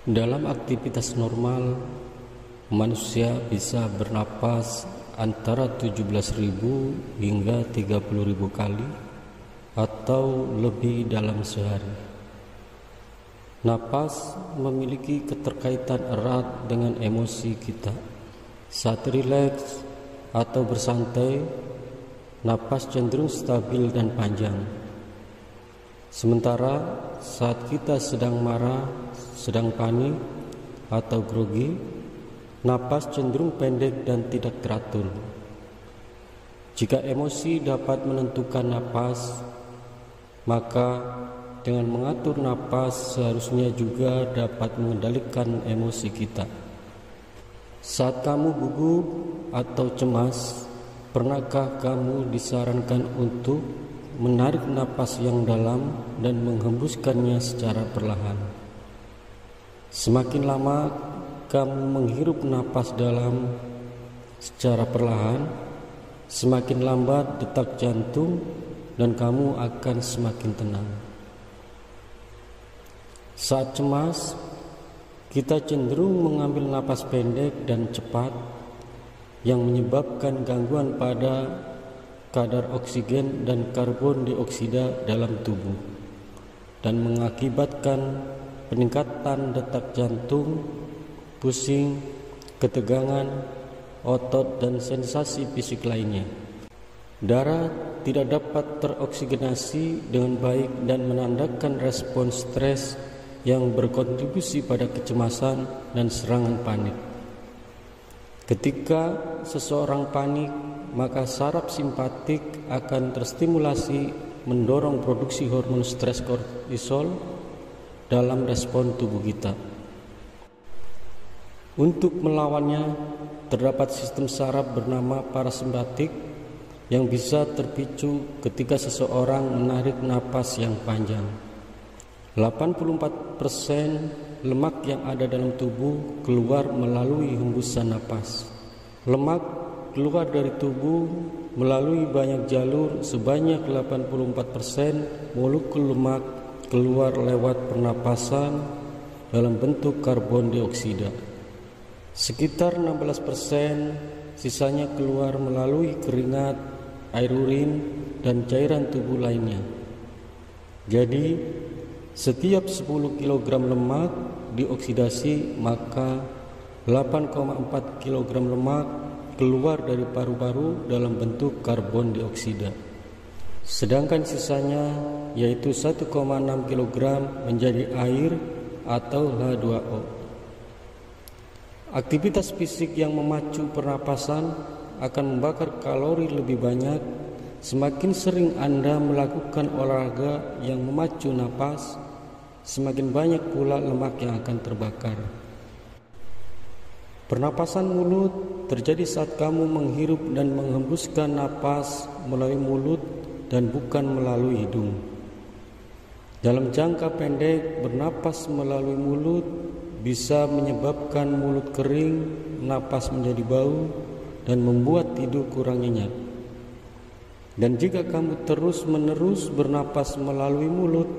Dalam aktivitas normal, manusia bisa bernapas antara 17.000 hingga 30.000 kali atau lebih dalam sehari. Napas memiliki keterkaitan erat dengan emosi kita. Saat rileks atau bersantai, napas cenderung stabil dan panjang. Sementara saat kita sedang marah, sedang panik, atau grogi, napas cenderung pendek dan tidak teratur. Jika emosi dapat menentukan napas, maka dengan mengatur napas seharusnya juga dapat mengendalikan emosi kita. Saat kamu gugup atau cemas, pernahkah kamu disarankan untuk menarik napas yang dalam dan menghembuskannya secara perlahan? Semakin lama kamu menghirup napas dalam secara perlahan, semakin lambat detak jantung dan kamu akan semakin tenang. Saat cemas, kita cenderung mengambil napas pendek dan cepat yang menyebabkan gangguan pada kadar oksigen dan karbon dioksida dalam tubuh dan mengakibatkan peningkatan detak jantung, pusing, ketegangan, otot, dan sensasi fisik lainnya. Darah tidak dapat teroksigenasi dengan baik dan menandakan respon stres yang berkontribusi pada kecemasan dan serangan panik. Ketika seseorang panik, maka saraf simpatik akan terstimulasi mendorong produksi hormon stres kortisol dalam respon tubuh kita. Untuk melawannya, terdapat sistem saraf bernama parasimpatik yang bisa terpicu ketika seseorang menarik napas yang panjang. 84% lemak yang ada dalam tubuh keluar melalui hembusan napas. Lemak keluar dari tubuh melalui banyak jalur sebanyak 84%, molekul lemak keluar lewat pernapasan dalam bentuk karbon dioksida. Sekitar 16% sisanya keluar melalui keringat, air urin, dan cairan tubuh lainnya. Jadi, setiap 10 kg lemak dioksidasi, maka 8,4 kg lemak keluar dari paru-paru dalam bentuk karbon dioksida. Sedangkan sisanya yaitu 1,6 kg menjadi air atau H2O. Aktivitas fisik yang memacu pernapasan akan membakar kalori lebih banyak. Semakin sering Anda melakukan olahraga yang memacu napas, semakin banyak pula lemak yang akan terbakar. Pernapasan mulut terjadi saat kamu menghirup dan menghembuskan napas melalui mulut dan bukan melalui hidung. Dalam jangka pendek, bernapas melalui mulut bisa menyebabkan mulut kering, napas menjadi bau, dan membuat tidur kurang nyenyak. Dan jika kamu terus-menerus bernapas melalui mulut,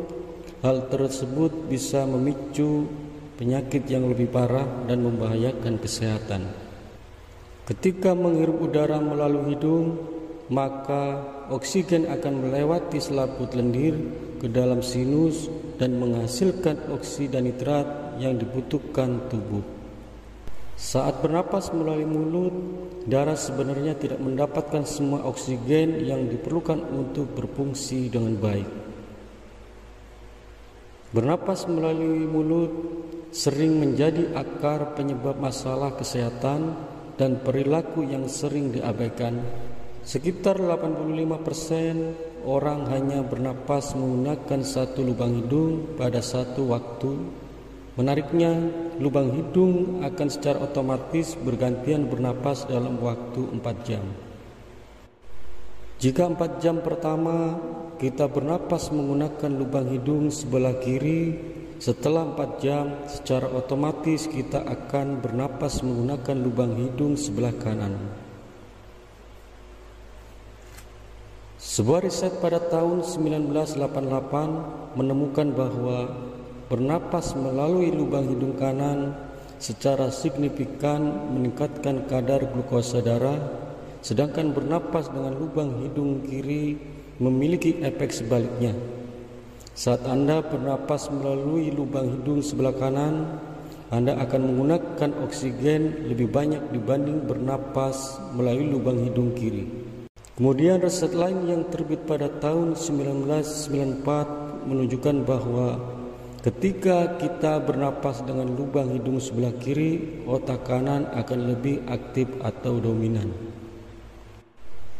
hal tersebut bisa memicu penyakit yang lebih parah dan membahayakan kesehatan. Ketika menghirup udara melalui hidung, maka oksigen akan melewati selaput lendir ke dalam sinus dan menghasilkan oksida nitrat yang dibutuhkan tubuh. Saat bernapas melalui mulut, darah sebenarnya tidak mendapatkan semua oksigen yang diperlukan untuk berfungsi dengan baik. Bernapas melalui mulut sering menjadi akar penyebab masalah kesehatan dan perilaku yang sering diabaikan. Sekitar 85% orang hanya bernapas menggunakan satu lubang hidung pada satu waktu. Menariknya, lubang hidung akan secara otomatis bergantian bernapas dalam waktu 4 jam. Jika 4 jam pertama kita bernapas menggunakan lubang hidung sebelah kiri, setelah 4 jam secara otomatis kita akan bernapas menggunakan lubang hidung sebelah kanan. Sebuah riset pada tahun 1988 menemukan bahwa bernapas melalui lubang hidung kanan secara signifikan meningkatkan kadar glukosa darah, sedangkan bernapas dengan lubang hidung kiri memiliki efek sebaliknya. Saat Anda bernapas melalui lubang hidung sebelah kanan, Anda akan menggunakan oksigen lebih banyak dibanding bernapas melalui lubang hidung kiri. Kemudian riset lain yang terbit pada tahun 1994 menunjukkan bahwa ketika kita bernapas dengan lubang hidung sebelah kiri, otak kanan akan lebih aktif atau dominan.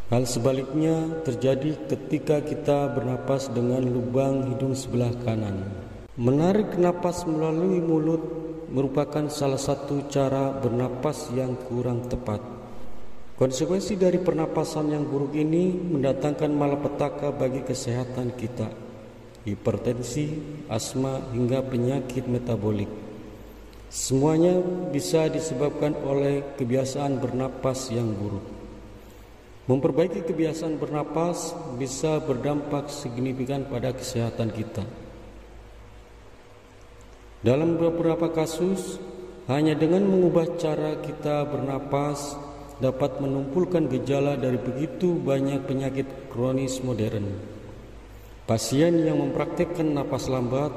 Hal sebaliknya terjadi ketika kita bernapas dengan lubang hidung sebelah kanan. Menarik napas melalui mulut merupakan salah satu cara bernapas yang kurang tepat. Konsekuensi dari pernapasan yang buruk ini mendatangkan malapetaka bagi kesehatan kita, hipertensi, asma, hingga penyakit metabolik. Semuanya bisa disebabkan oleh kebiasaan bernapas yang buruk. Memperbaiki kebiasaan bernapas bisa berdampak signifikan pada kesehatan kita. Dalam beberapa kasus, hanya dengan mengubah cara kita bernapas dapat menumpukan gejala dari begitu banyak penyakit kronis modern. Pasien yang mempraktikkan napas lambat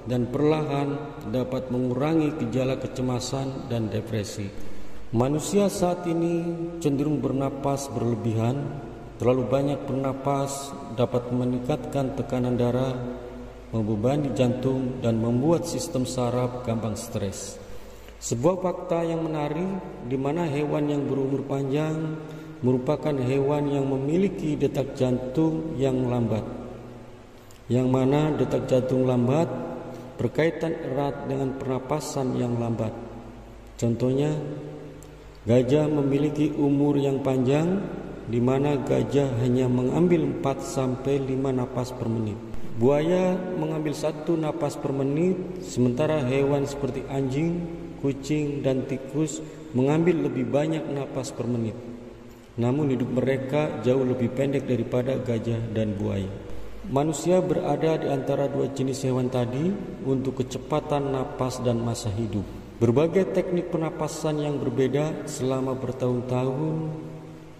dan perlahan dapat mengurangi gejala kecemasan dan depresi. Manusia saat ini cenderung bernapas berlebihan. Terlalu banyak bernapas dapat meningkatkan tekanan darah, membebani jantung, dan membuat sistem saraf gampang stres. Sebuah fakta yang menarik di mana hewan yang berumur panjang merupakan hewan yang memiliki detak jantung yang lambat. Yang mana detak jantung lambat berkaitan erat dengan pernapasan yang lambat. Contohnya, gajah memiliki umur yang panjang di mana gajah hanya mengambil 4-5 napas per menit. Buaya mengambil 1 napas per menit, sementara hewan seperti anjing, kucing, dan tikus mengambil lebih banyak napas per menit. Namun hidup mereka jauh lebih pendek daripada gajah dan buaya. Manusia berada di antara dua jenis hewan tadi untuk kecepatan napas dan masa hidup. Berbagai teknik pernapasan yang berbeda selama bertahun-tahun.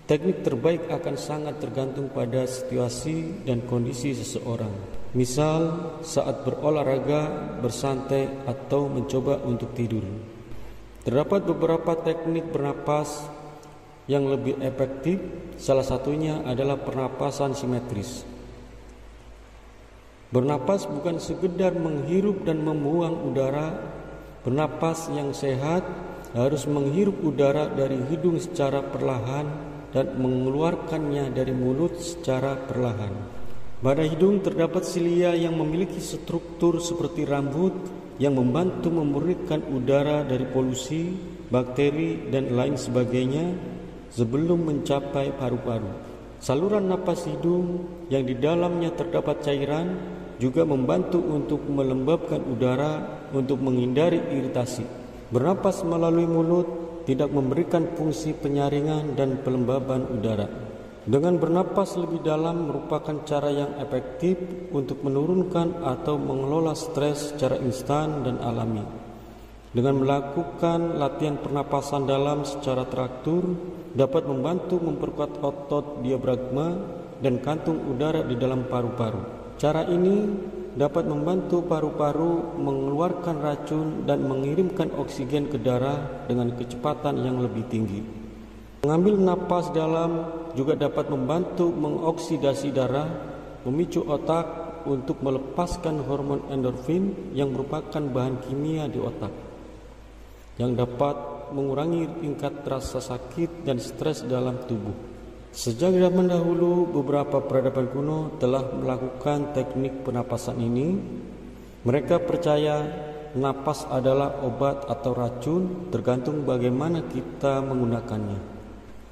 Teknik terbaik akan sangat tergantung pada situasi dan kondisi seseorang. Misal saat berolahraga, bersantai, atau mencoba untuk tidur. Terdapat beberapa teknik bernapas yang lebih efektif. Salah satunya adalah pernapasan simetris. Bernapas bukan sekedar menghirup dan membuang udara. Bernapas yang sehat harus menghirup udara dari hidung secara perlahan dan mengeluarkannya dari mulut secara perlahan. Pada hidung terdapat silia yang memiliki struktur seperti rambut yang membantu memurnikan udara dari polusi, bakteri, dan lain sebagainya sebelum mencapai paru-paru. Saluran napas hidung yang di dalamnya terdapat cairan juga membantu untuk melembabkan udara untuk menghindari iritasi. Bernapas melalui mulut tidak memberikan fungsi penyaringan dan pelembaban udara. Dengan bernapas lebih dalam merupakan cara yang efektif untuk menurunkan atau mengelola stres secara instan dan alami. Dengan melakukan latihan pernapasan dalam secara teratur dapat membantu memperkuat otot diafragma dan kantung udara di dalam paru-paru. Cara ini dapat membantu paru-paru mengeluarkan racun dan mengirimkan oksigen ke darah dengan kecepatan yang lebih tinggi. Mengambil napas dalam juga dapat membantu mengoksidasi darah, memicu otak untuk melepaskan hormon endorfin yang merupakan bahan kimia di otak, yang dapat mengurangi tingkat rasa sakit dan stres dalam tubuh. Sejak zaman dahulu, beberapa peradaban kuno telah melakukan teknik pernapasan ini. Mereka percaya napas adalah obat atau racun, tergantung bagaimana kita menggunakannya.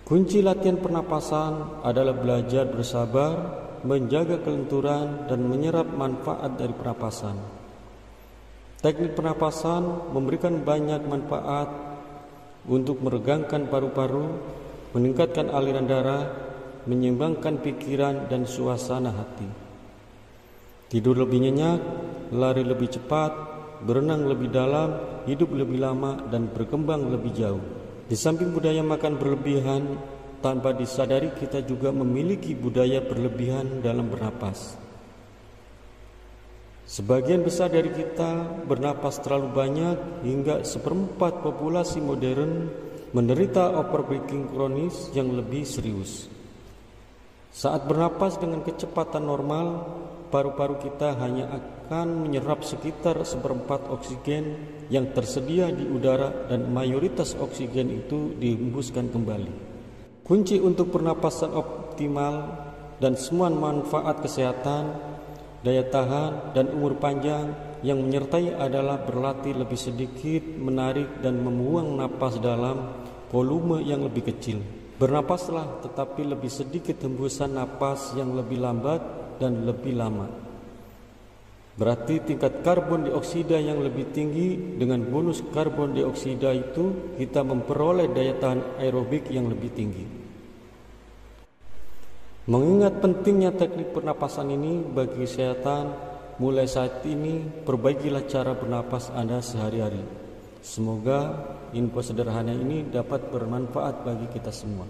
Kunci latihan pernapasan adalah belajar bersabar, menjaga kelenturan, dan menyerap manfaat dari pernapasan. Teknik pernapasan memberikan banyak manfaat untuk meregangkan paru-paru, meningkatkan aliran darah, menyeimbangkan pikiran dan suasana hati. Tidur lebih nyenyak, lari lebih cepat, berenang lebih dalam, hidup lebih lama, dan berkembang lebih jauh. Di samping budaya makan berlebihan, tanpa disadari kita juga memiliki budaya berlebihan dalam bernapas. Sebagian besar dari kita bernapas terlalu banyak hingga 1/4 populasi modern menderita overbreathing kronis yang lebih serius. Saat bernapas dengan kecepatan normal, paru-paru kita hanya akan menyerap sekitar 1/4 oksigen yang tersedia di udara dan mayoritas oksigen itu dihembuskan kembali. Kunci untuk pernapasan optimal dan semua manfaat kesehatan, daya tahan, dan umur panjang yang menyertai adalah berlatih lebih sedikit, menarik dan membuang napas dalam volume yang lebih kecil. Bernapaslah tetapi lebih sedikit hembusan napas yang lebih lambat dan lebih lama. Berarti tingkat karbon dioksida yang lebih tinggi, dengan bonus karbon dioksida itu kita memperoleh daya tahan aerobik yang lebih tinggi. Mengingat pentingnya teknik pernapasan ini bagi kesehatan, mulai saat ini perbaikilah cara bernapas Anda sehari-hari. Semoga info sederhana ini dapat bermanfaat bagi kita semua.